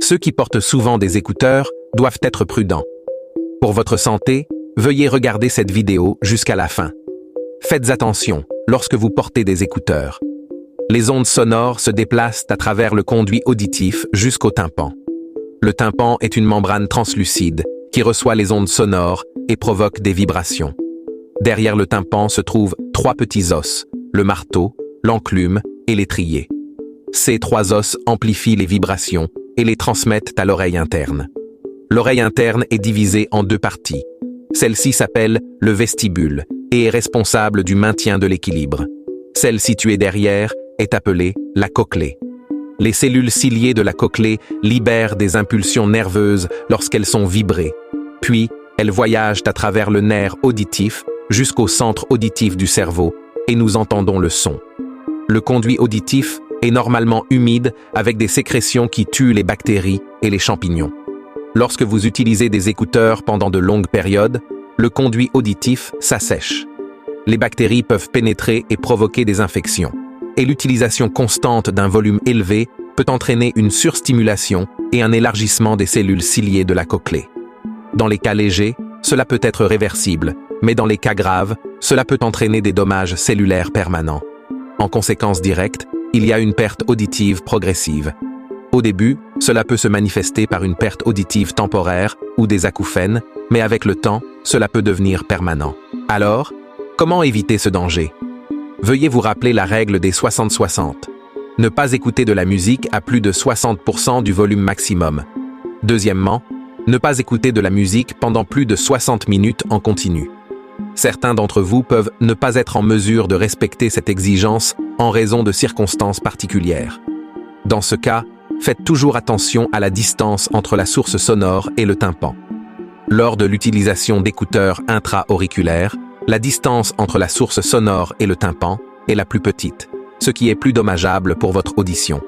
Ceux qui portent souvent des écouteurs doivent être prudents. Pour votre santé, veuillez regarder cette vidéo jusqu'à la fin. Faites attention lorsque vous portez des écouteurs. Les ondes sonores se déplacent à travers le conduit auditif jusqu'au tympan. Le tympan est une membrane translucide qui reçoit les ondes sonores et provoque des vibrations. Derrière le tympan se trouvent 3 petits os, le marteau, l'enclume et l'étrier. Ces 3 os amplifient les vibrations et les transmettent à l'oreille interne. L'oreille interne est divisée en 2 parties. Celle-ci s'appelle le vestibule et est responsable du maintien de l'équilibre. Celle située derrière est appelée la cochlée. Les cellules ciliées de la cochlée libèrent des impulsions nerveuses lorsqu'elles sont vibrées. Puis, elles voyagent à travers le nerf auditif jusqu'au centre auditif du cerveau et nous entendons le son. Le conduit auditif est normalement humide avec des sécrétions qui tuent les bactéries et les champignons. Lorsque vous utilisez des écouteurs pendant de longues périodes, le conduit auditif s'assèche. Les bactéries peuvent pénétrer et provoquer des infections. Et l'utilisation constante d'un volume élevé peut entraîner une surstimulation et un élargissement des cellules ciliées de la cochlée. Dans les cas légers, cela peut être réversible, mais dans les cas graves, cela peut entraîner des dommages cellulaires permanents. En conséquence directe, il y a une perte auditive progressive. Au début, cela peut se manifester par une perte auditive temporaire ou des acouphènes, mais avec le temps, cela peut devenir permanent. Alors, comment éviter ce danger ? Veuillez vous rappeler la règle des 60-60. Ne pas écouter de la musique à plus de 60% du volume maximum. Deuxièmement, ne pas écouter de la musique pendant plus de 60 minutes en continu. Certains d'entre vous peuvent ne pas être en mesure de respecter cette exigence en raison de circonstances particulières. Dans ce cas, faites toujours attention à la distance entre la source sonore et le tympan. Lors de l'utilisation d'écouteurs intra-auriculaires, la distance entre la source sonore et le tympan est la plus petite, ce qui est plus dommageable pour votre audition.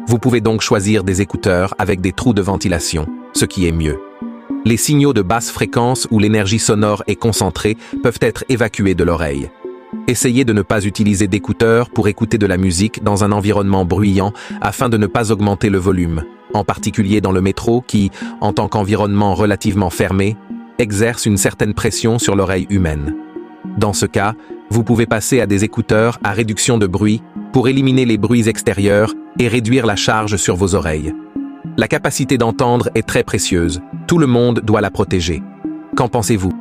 Vous pouvez donc choisir des écouteurs avec des trous de ventilation, ce qui est mieux. Les signaux de basse fréquence où l'énergie sonore est concentrée peuvent être évacués de l'oreille. Essayez de ne pas utiliser d'écouteurs pour écouter de la musique dans un environnement bruyant afin de ne pas augmenter le volume, en particulier dans le métro qui, en tant qu'environnement relativement fermé, exerce une certaine pression sur l'oreille humaine. Dans ce cas, vous pouvez passer à des écouteurs à réduction de bruit pour éliminer les bruits extérieurs et réduire la charge sur vos oreilles. La capacité d'entendre est très précieuse. Tout le monde doit la protéger. Qu'en pensez-vous ?